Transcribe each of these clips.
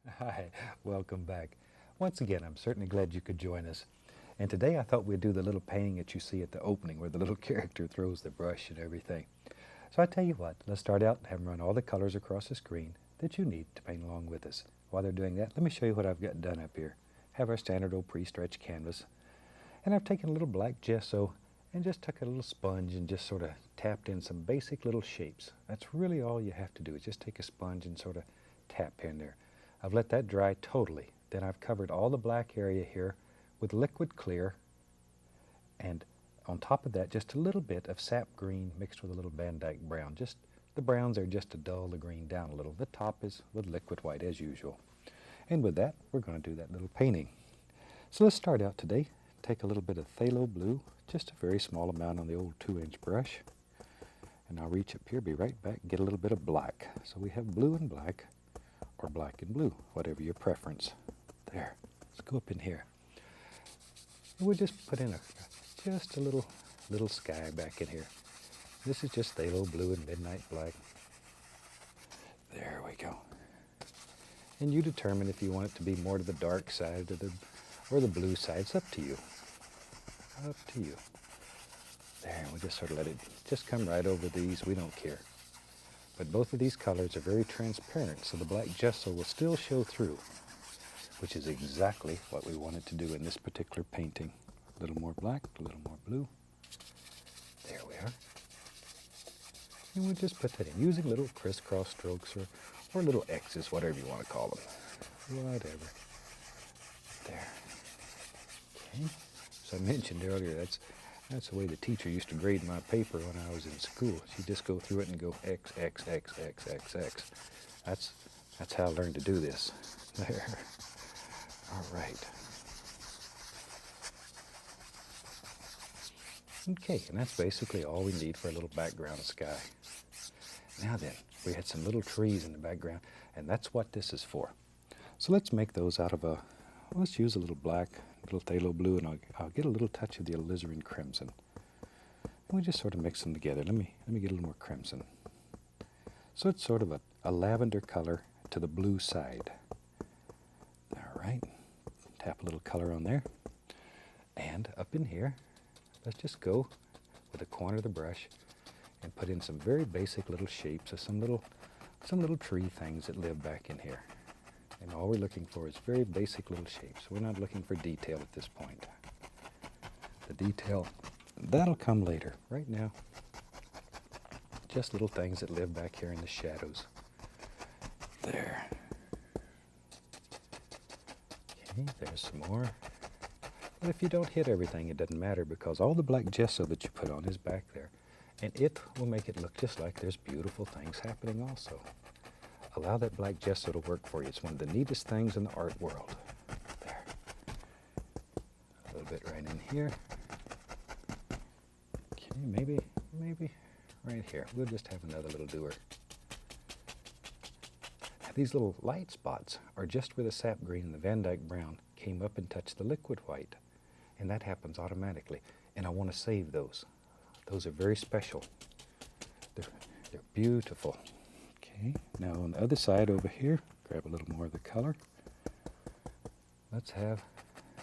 Hi, welcome back. Once again, I'm certainly glad you could join us. And today I thought we'd do the little painting that you see at the opening where the little character throws the brush and everything. So I tell you what, let's start out and have them run all the colors across the screen that you need to paint along with us. While they're doing that, let me show you what I've got done up here. Have our standard old pre-stretched canvas. And I've taken a little black gesso and just took a little sponge and just sort of tapped in some basic little shapes. That's really all you have to do is just take a sponge and sort of tap in there. I've let that dry totally. Then I've covered all the black area here with liquid clear, and on top of that just a little bit of sap green mixed with a little Van Dyke brown. Just the browns are just to dull the green down a little. The top is with liquid white as usual. And with that, we're going to do that little painting. So let's start out today. Take a little bit of phthalo blue, just a very small amount on the old 2-inch brush. And I'll reach up here, be right back, get a little bit of black. So we have blue and black, or black and blue, whatever your preference. There, let's go up in here. And we'll just put in just a little sky back in here. This is just phthalo blue and midnight black. There we go. And you determine if you want it to be more to the dark side or the blue side. It's up to you. Up to you. There, we'll just sort of let it just come right over these. We don't care. But both of these colors are very transparent, so the black gesso will still show through, which is exactly what we wanted to do in this particular painting. A little more black, a little more blue. There we are. And we'll just put that in, using little crisscross strokes or little X's, whatever you want to call them. Whatever. There. Okay. As I mentioned earlier, that's the way the teacher used to grade my paper when I was in school. She'd just go through it and go X, X, X, X, X, X. That's how I learned to do this. There. All right. Okay, and that's basically all we need for a little background sky. Now then, we had some little trees in the background, and that's what this is for. So let's make those out of let's use a little black, a little phthalo blue, and I'll get a little touch of the alizarin crimson. And we just sort of mix them together. Let me get a little more crimson. So it's sort of a lavender color to the blue side. All right, tap a little color on there. And up in here, let's just go with the corner of the brush and put in some very basic little shapes of some little tree things that live back in here. And all we're looking for is very basic little shapes. We're not looking for detail at this point. The detail, that'll come later. Right now, just little things that live back here in the shadows. There. Okay, there's some more. But if you don't hit everything, it doesn't matter, because all the black gesso that you put on is back there. And it will make it look just like there's beautiful things happening also. Allow that black gesso to work for you. It's one of the neatest things in the art world. There. A little bit right in here. Okay, maybe right here. We'll just have another little doer. Now, these little light spots are just where the sap green and the Van Dyke brown came up and touched the liquid white. And that happens automatically. And I want to save those. Those are very special. They're beautiful. Okay, now on the other side over here, grab a little more of the color. Let's have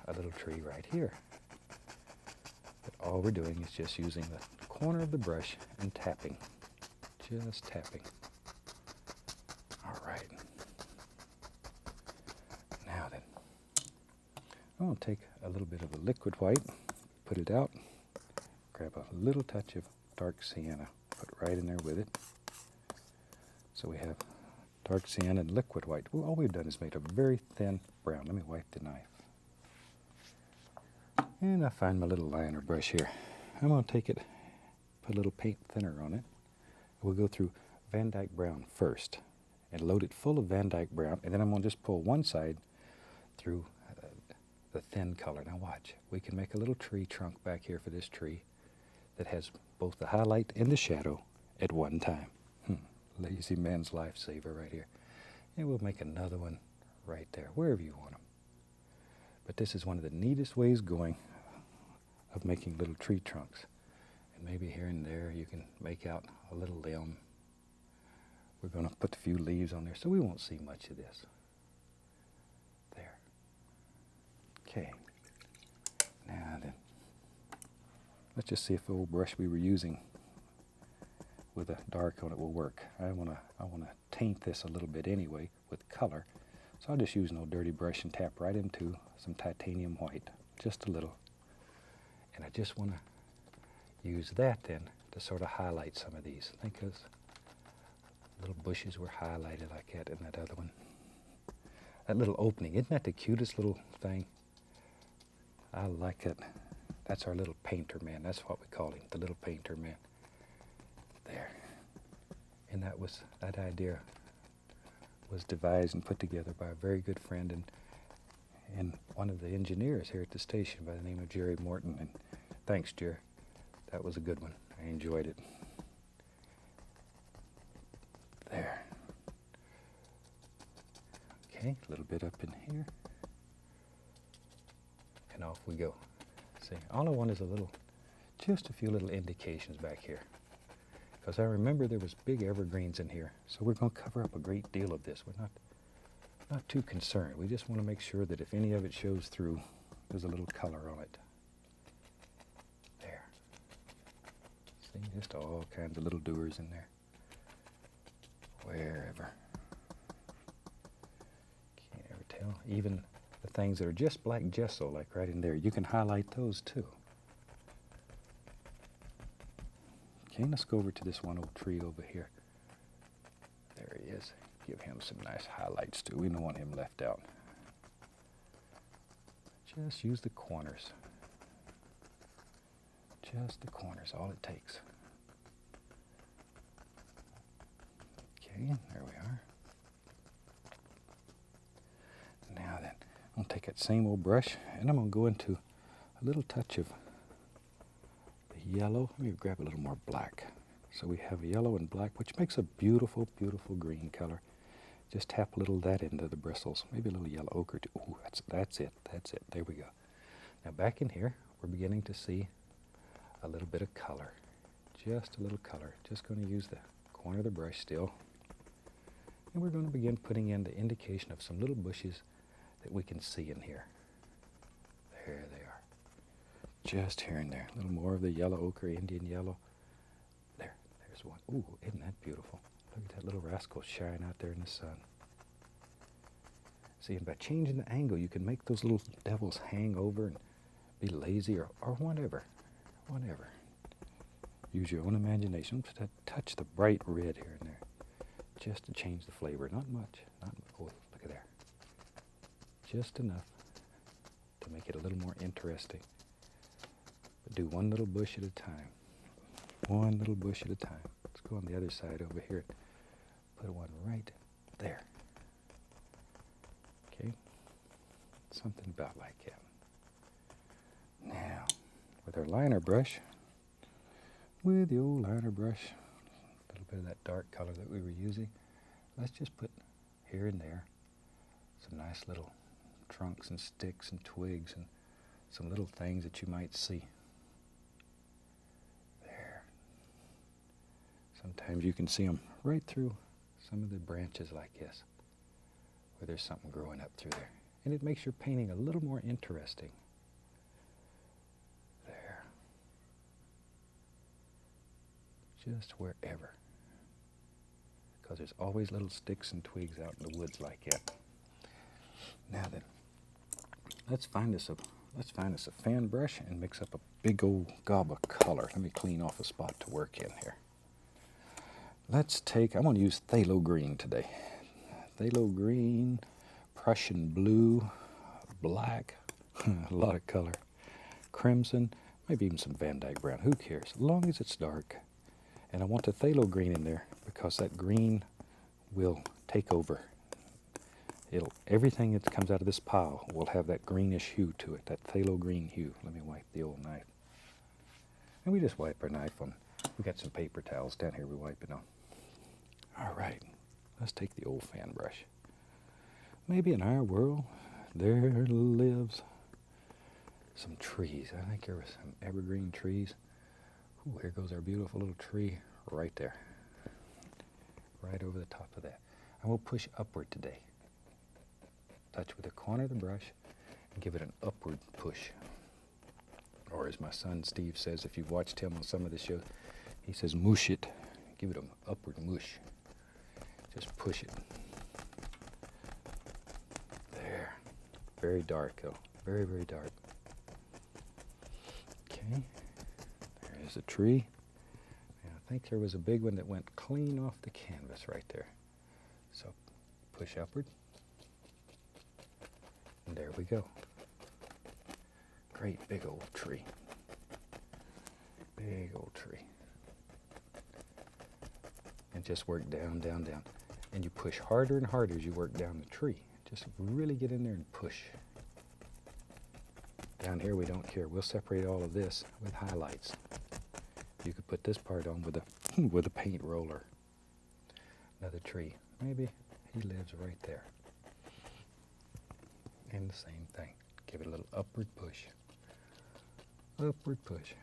a little tree right here. But all we're doing is just using the corner of the brush and tapping. Just tapping. All right. Now then, I'm going to take a little bit of a liquid white, put it out, grab a little touch of dark sienna, put right in there with it. So we have dark sienna and liquid white. Well, all we've done is made a very thin brown. Let me wipe the knife. And I find my little liner brush here. I'm going to take it, put a little paint thinner on it. We'll go through Van Dyke brown first and load it full of Van Dyke brown. And then I'm going to just pull one side through the thin color. Now watch. We can make a little tree trunk back here for this tree that has both the highlight and the shadow at one time. Lazy man's lifesaver right here. And we'll make another one right there, wherever you want them. But this is one of the neatest ways going of making little tree trunks. And maybe here and there you can make out a little limb. We're going to put a few leaves on there, so we won't see much of this. Okay. Now then, let's just see if the old brush we were using with a dark on it will work. I wanna taint this a little bit anyway with color. So I'll just use an old dirty brush and tap right into some titanium white, just a little. And I just want to use that then to sort of highlight some of these. I think those little bushes were highlighted like that in that other one. That little opening, isn't that the cutest little thing? I like it. That's our little painter man. That's what we call him, the little painter man. There. And that idea was devised and put together by a very good friend and one of the engineers here at the station by the name of Jerry Morton. And thanks, Jerry. That was a good one. I enjoyed it. There. Okay, a little bit up in here. And off we go. See, all I want is just a few little indications back here. Because I remember there was big evergreens in here. So we're going to cover up a great deal of this. We're not too concerned. We just want to make sure that if any of it shows through, there's a little color on it. There. See, just all kinds of little doers in there. Wherever. Can't ever tell. Even the things that are just black gesso, like right in there, you can highlight those too. Okay, let's go over to this one old tree over here. There he is. Give him some nice highlights too. We don't want him left out. Just use the corners. Just the corners, all it takes. Okay, there we are. Now then, I'm going to take that same old brush and I'm going to go into a little touch of the yellow. Let me grab a little more black. So we have yellow and black, which makes a beautiful, beautiful green color. Just tap a little of that into the bristles. Maybe a little yellow ochre too. Ooh, that's it. There we go. Now back in here, we're beginning to see a little bit of color. Just a little color. Just going to use the corner of the brush still. And we're going to begin putting in the indication of some little bushes that we can see in here. There they are. Just here and there. A little more of the yellow ochre, Indian yellow. There's one. Ooh, isn't that beautiful? Look at that little rascal shine out there in the sun. See, and by changing the angle, you can make those little devils hang over and be lazy or whatever. Whatever. Use your own imagination to touch the bright red here and there. Just to change the flavor. Not much. Oh, look at there. Just enough to make it a little more interesting. But do one little bush at a time. One little bush at a time. Let's go on the other side over here. Put one right there. Okay? Something about like that. Now, with our liner brush, with the old liner brush, a little bit of that dark color that we were using, let's just put here and there some nice little trunks and sticks and twigs and some little things that you might see. There. Sometimes you can see them right through some of the branches like this, where there's something growing up through there. And it makes your painting a little more interesting. There. Just wherever. Because there's always little sticks and twigs out in the woods like that. Now then, let's find us a fan brush and mix up a big old gob of color. Let me clean off a spot to work in here. I'm going to use phthalo green today. Phthalo green, Prussian blue, black, a lot of color, crimson, maybe even some Van Dyke brown. Who cares? As long as it's dark. And I want the phthalo green in there because that green will take over. Everything that comes out of this pile will have that greenish hue to it, that phthalo green hue. Let me wipe the old knife. And we just wipe our knife on. We got some paper towels down here we wipe it on. All right, let's take the old fan brush. Maybe in our world, there lives some trees. I think there were some evergreen trees. Ooh, here goes our beautiful little tree right there. Right over the top of that. And we'll push upward today. Touch with the corner of the brush and give it an upward push. Or as my son Steve says, if you've watched him on some of the shows, he says, mush it. Give it an upward mush. Just push it. There. Very dark though. Very, very dark. Okay. There's a tree. And I think there was a big one that went clean off the canvas right there. So push upward. And there we go. Great big old tree. Big old tree. And just work down, down, down. And you push harder and harder as you work down the tree. Just really get in there and push. Down here we don't care. We'll separate all of this with highlights. You could put this part on with a with a paint roller. Another tree. Maybe he lives right there. And the same thing. Give it a little upward push. Upward push.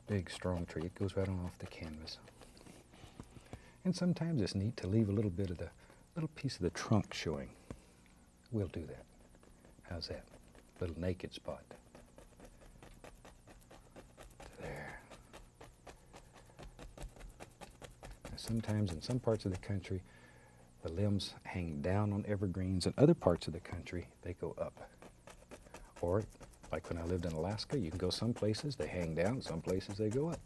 Big strong tree. It goes right on off the canvas. And sometimes it's neat to leave a little bit of the little piece of the trunk showing. We'll do that. How's that? Little naked spot. There. Now sometimes in some parts of the country, the limbs hang down on evergreens. In other parts of the country, they go up. Or, like when I lived in Alaska, you can go some places, they hang down, some places they go up.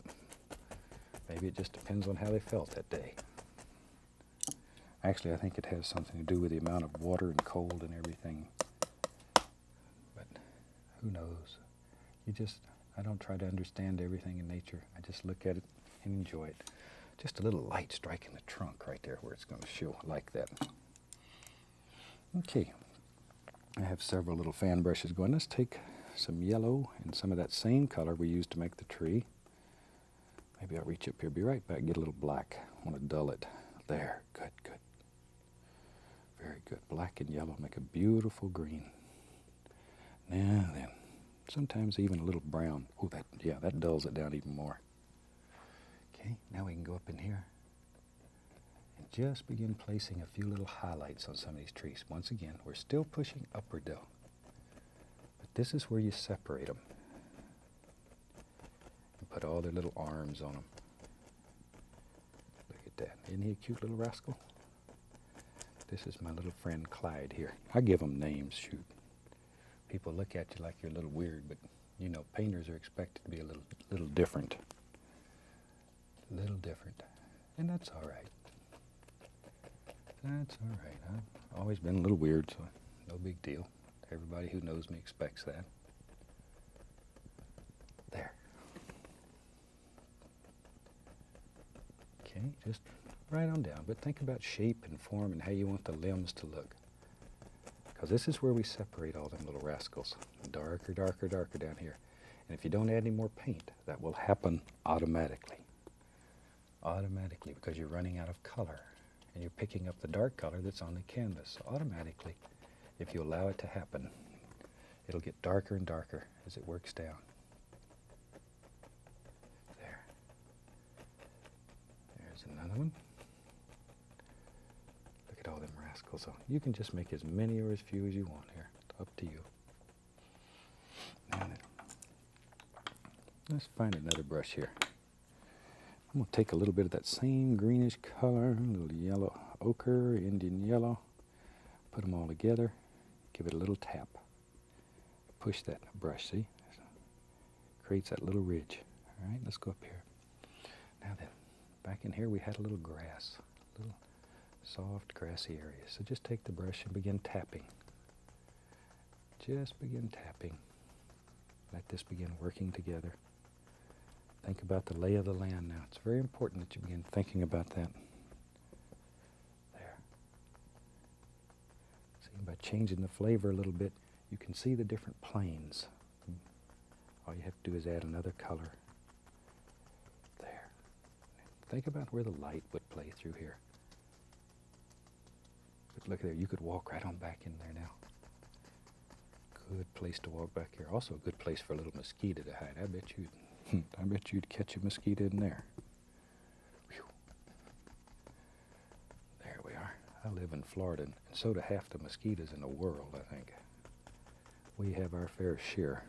Maybe it just depends on how they felt that day. Actually, I think it has something to do with the amount of water and cold and everything. But who knows? I don't try to understand everything in nature. I just look at it and enjoy it. Just a little light striking the trunk right there where it's going to show like that. Okay, I have several little fan brushes going. Let's take some yellow and some of that same color we used to make the tree. Maybe I'll reach up here, be right back, get a little black. I want to dull it. There, good, good. Very good. Black and yellow make a beautiful green. Now then, sometimes even a little brown. Oh, that dulls it down even more. Okay, now we can go up in here and just begin placing a few little highlights on some of these trees. Once again, we're still pushing upward though. But this is where you separate them. And put all their little arms on them. Look at that. Isn't he a cute little rascal? This is my little friend Clyde here. I give them names, shoot. People look at you like you're a little weird, but you know, painters are expected to be a little different. Little different. And that's all right. That's all right. I've always been a little weird, so no big deal. Everybody who knows me expects that. There. Okay, just right on down. But think about shape and form and how you want the limbs to look. Because this is where we separate all them little rascals. Darker, darker, darker down here. And if you don't add any more paint, that will happen automatically. Automatically, because you're running out of color. And you're picking up the dark color that's on the canvas. So automatically, if you allow it to happen, it'll get darker and darker as it works down. There. There's another one. Look at all them rascals. So you can just make as many or as few as you want here. It's up to you. Now then, let's find another brush here. I'm going to take a little bit of that same greenish color, a little yellow ochre, Indian yellow, put them all together, give it a little tap. Push that brush, see? Creates that little ridge. All right, let's go up here. Now then, back in here we had a little grass, a little soft grassy area. So just take the brush and begin tapping. Just begin tapping. Let this begin working together. Think about the lay of the land now. It's very important that you begin thinking about that. There. See, by changing the flavor a little bit, you can see the different planes. All you have to do is add another color. There. Think about where the light would play through here. But look there, you could walk right on back in there now. Good place to walk back here. Also a good place for a little mosquito to hide. I bet you'd catch a mosquito in there. Whew. There we are. I live in Florida, and so do half the mosquitoes in the world, I think. we have our fair share.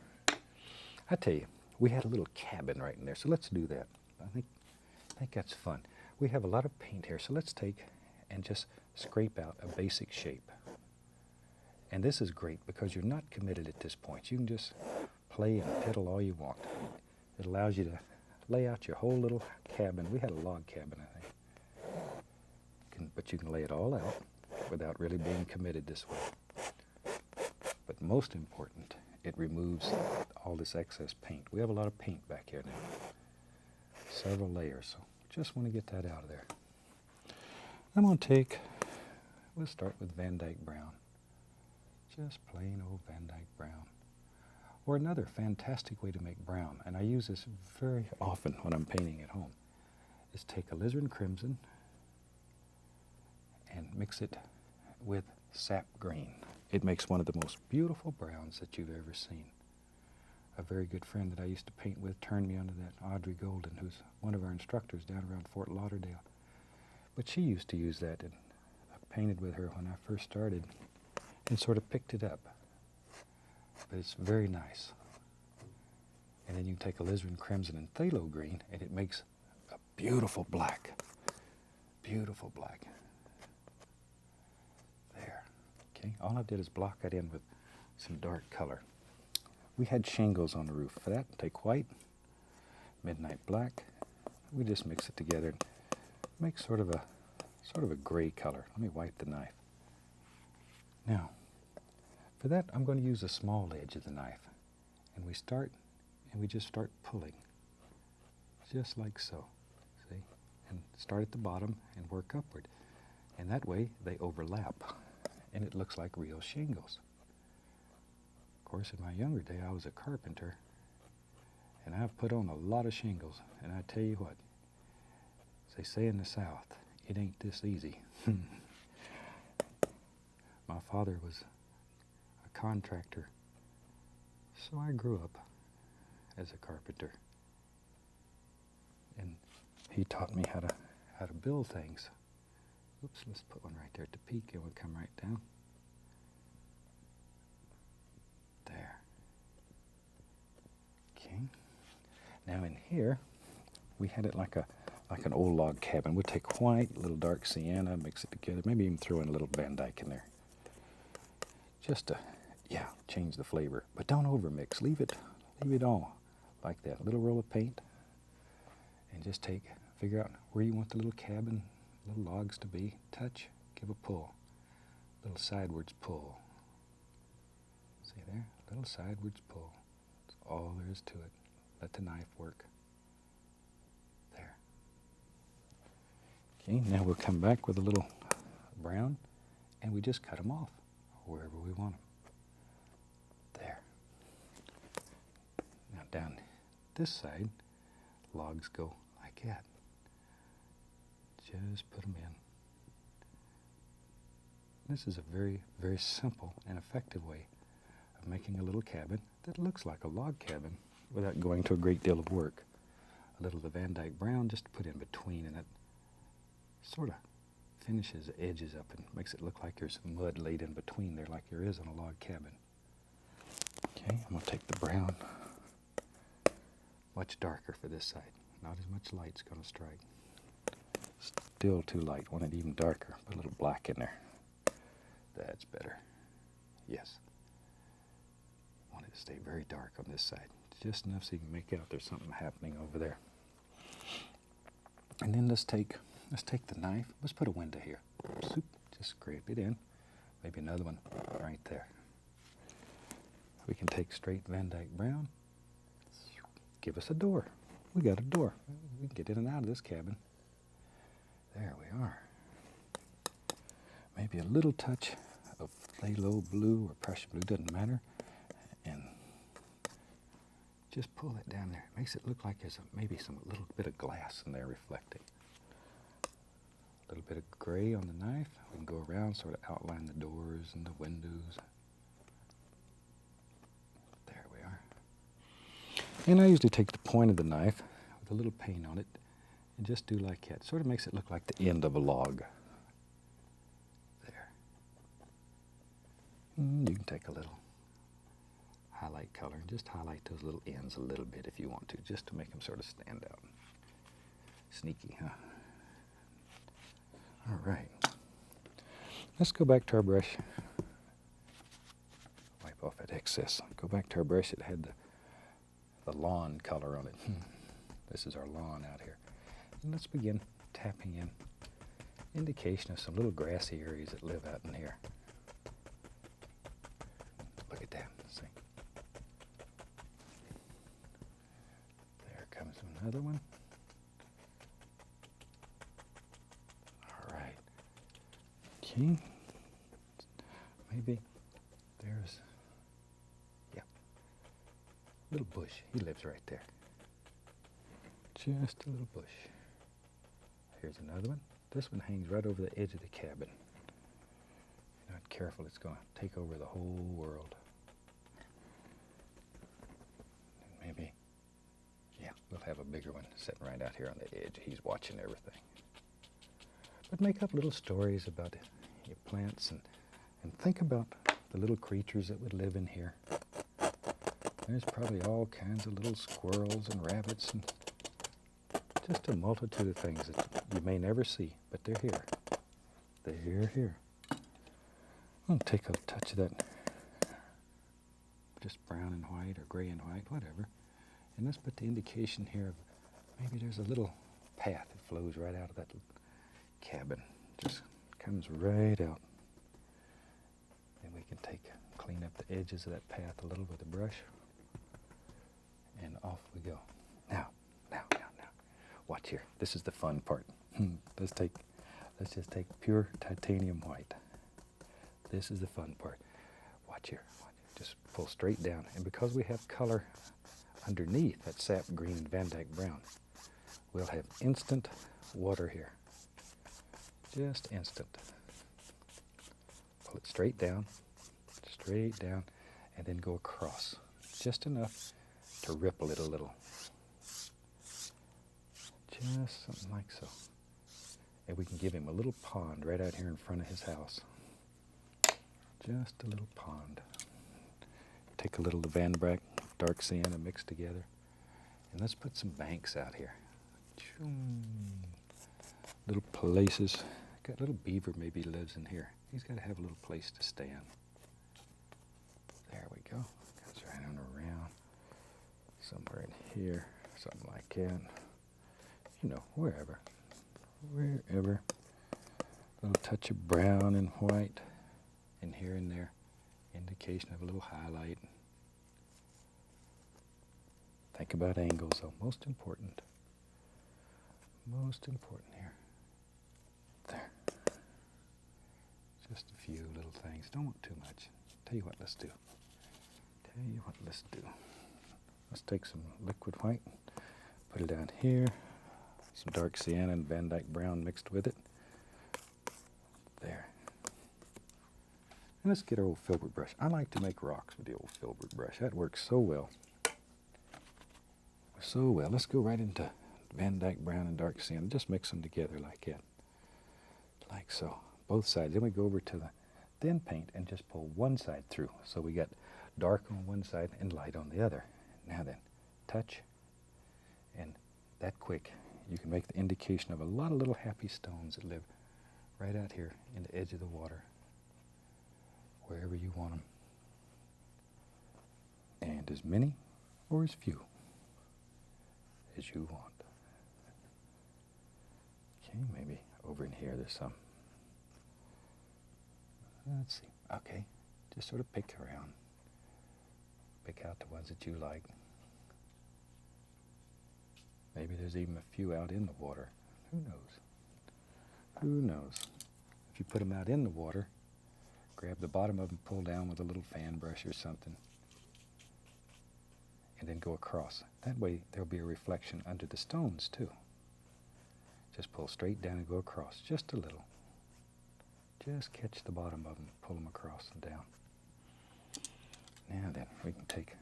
I tell you, we had a little cabin right in there, so let's do that. I think that's fun. We have a lot of paint here, so let's take and just scrape out a basic shape. And this is great because you're not committed at this point. You can just play and piddle all you want. It allows you to lay out your whole little cabin. We had a log cabin, I think. But you can lay it all out without really being committed this way. But most important, it removes all this excess paint. We have a lot of paint back here now. Several layers, so just want to get that out of there. I'm going to we'll start with Van Dyke Brown. Just plain old Van Dyke Brown. Or another fantastic way to make brown, and I use this very often when I'm painting at home, is take alizarin crimson and mix it with sap green. It makes one of the most beautiful browns that you've ever seen. A very good friend that I used to paint with turned me onto that, Audrey Golden, who's one of our instructors down around Fort Lauderdale. But she used to use that, and I painted with her when I first started and sort of picked it up. But it's very nice. And then you can take alizarin crimson and phthalo green, and it makes a beautiful black. Beautiful black. There. Okay, all I did is block that in with some dark color. We had shingles on the roof. For that, take white, midnight black. We just mix it together and make sort of a gray color. Let me wipe the knife. Now, for that, I'm going to use a small edge of the knife. And we just start pulling, just like so, see? And start at the bottom and work upward. And that way, they overlap, and it looks like real shingles. Of course, in my younger day, I was a carpenter, and I've put on a lot of shingles. And I tell you what, as they say in the South, it ain't this easy. My father was a contractor, so I grew up as a carpenter, and he taught me how to build things. Oops, let's put one right there at the peak. It would come right down. There. Okay. Now in here, we had it like an old log cabin. We'd take white, a little dark sienna, mix it together, maybe even throw in a little Van Dyke in there. Just to, change the flavor. But don't overmix. Leave it all like that. A little roll of paint, and just figure out where you want the little cabin, little logs to be. Touch, give a pull. Little sidewards pull. See there? Little sidewards pull. That's all there is to it. Let the knife work. There. Okay, now we'll come back with a little brown, and we just cut them off wherever we want them. There. Now down this side, logs go like that. Just put them in. This is a very, very simple and effective way of making a little cabin that looks like a log cabin without going to a great deal of work. A little of the Van Dyke Brown just to put in between, and it sort of finishes the edges up and makes it look like there's mud laid in between there like there is on a log cabin. Okay, I'm going to take the brown, much darker for this side. Not as much light's going to strike. Still too light. Want it even darker. Put a little black in there. That's better. Yes. Want it to stay very dark on this side. Just enough so you can make out there's something happening over there. And then let's take the knife. Let's put a window here. Just scrape it in. Maybe another one right there. We can take straight Van Dyke Brown. Give us a door. We got a door. We can get in and out of this cabin. There we are. Maybe a little touch of phthalo blue or Prussian blue, doesn't matter. And just pull it down there. It makes it look like there's maybe some little bit of glass in there reflecting. A little bit of gray on the knife. We can go around, sort of outline the doors and the windows. There we are. And I usually take the point of the knife with a little paint on it and just do like that. Sort of makes it look like the end of a log. There. You can take a little highlight color and just highlight those little ends a little bit if you want to, just to make them sort of stand out. Sneaky, huh? All right. Let's go back to our brush. Wipe off that excess. Go back to our brush that had the lawn color on it. This is our lawn out here. And let's begin tapping in indication of some little grassy areas that live out in here. Look at that. See? There comes another one. All right. Okay. Maybe there's, yeah, little bush. He lives right there. Just a little bush. Here's another one. This one hangs right over the edge of the cabin. If you're not careful, it's going to take over the whole world. And maybe, yeah, we'll have a bigger one sitting right out here on the edge. He's watching everything. But make up little stories about your plants and think about the little creatures that would live in here. There's probably all kinds of little squirrels and rabbits and just a multitude of things that you may never see, but they're here. They're here. I'm going to take a touch of that, just brown and white or gray and white, whatever. And let's put the indication here of maybe there's a little path that flows right out of that cabin. Just comes right out. And we can clean up the edges of that path a little with a brush. And off we go. Now. Watch here. This is the fun part. Let's just take pure titanium white. This is the fun part. Watch here. Just pull straight down. And because we have color underneath that sap green and Van Dyke brown, we'll have instant water here. Just instant. Pull it straight down, and then go across. Just enough to ripple it a little. Just something like so. And we can give him a little pond right out here in front of his house. Just a little pond. Take a little Van Dyke dark sienna mixed together. And let's put some banks out here. Little places. Got a little beaver maybe lives in here. He's got to have a little place to stand. There we go. Goes right on around. Somewhere in here. Something like that. You know, wherever. A little touch of brown and white. And here and there. Indication of a little highlight. Think about angles, though. Most important here. There. Just a few little things. Don't want too much. Tell you what, let's do. Let's take some liquid white, put it down here, some dark sienna and Van Dyke brown mixed with it. There. And let's get our old filbert brush. I like to make rocks with the old filbert brush. That works so well. Let's go right into Van Dyke brown and dark sienna. Just mix them together like that. Like so. Both sides. Then we go over to the thin paint and just pull one side through. So we got dark on one side and light on the other. Now then, touch, and that quick, you can make the indication of a lot of little happy stones that live right out here in the edge of the water, wherever you want them. And as many or as few as you want. Okay, maybe over in here there's some. Let's see. Okay, just sort of pick around. Pick out the ones that you like. Maybe there's even a few out in the water. Who knows? If you put them out in the water, grab the bottom of them, pull down with a little fan brush or something, and then go across. That way there'll be a reflection under the stones too. Just pull straight down and go across, just a little. Just catch the bottom of them, pull them across and down. Now then, we can take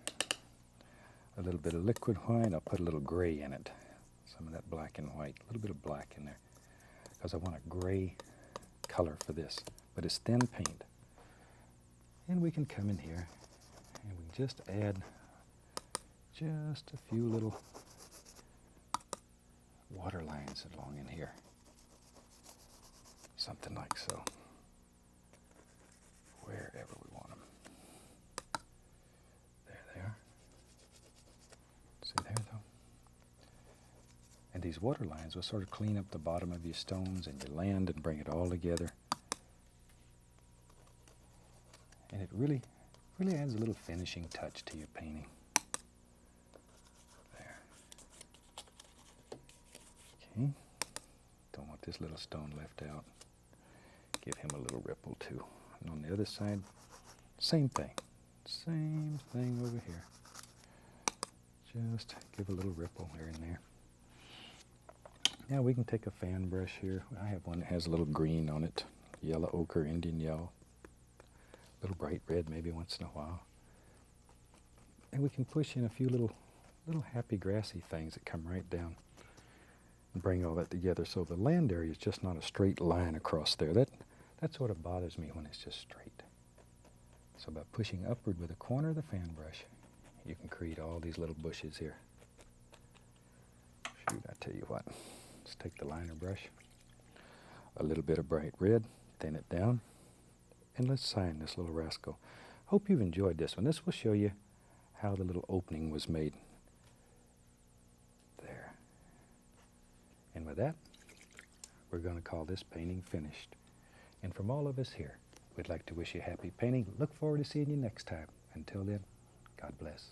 a little bit of liquid white. I'll put a little gray in it. Some of that black and white, a little bit of black in there. Because I want a gray color for this. But it's thin paint. And we can come in here And we just add just a few little water lines along in here. Something like so. Wherever we want them. There they are. See there though? And these water lines will sort of clean up the bottom of your stones and your land and bring it all together. And it really adds a little finishing touch to your painting. There. Okay. Don't want this little stone left out. Give him a little ripple too. And on the other side, same thing. Same thing over here. Just give a little ripple here and there. Now we can take a fan brush here. I have one that has a little green on it. Yellow ochre, Indian yellow. A little bright red maybe once in a while. And we can push in a few little happy grassy things that come right down and bring all that together. So the land area is just not a straight line across there. That sort of bothers me when it's just straight. So by pushing upward with the corner of the fan brush, you can create all these little bushes here. Shoot, I tell you what. Let's take the liner brush, a little bit of bright red, thin it down, and let's sign this little rascal. Hope you've enjoyed this one. This will show you how the little opening was made. There. And with that, we're going to call this painting finished. And from all of us here, we'd like to wish you happy painting. Look forward to seeing you next time. Until then, God bless.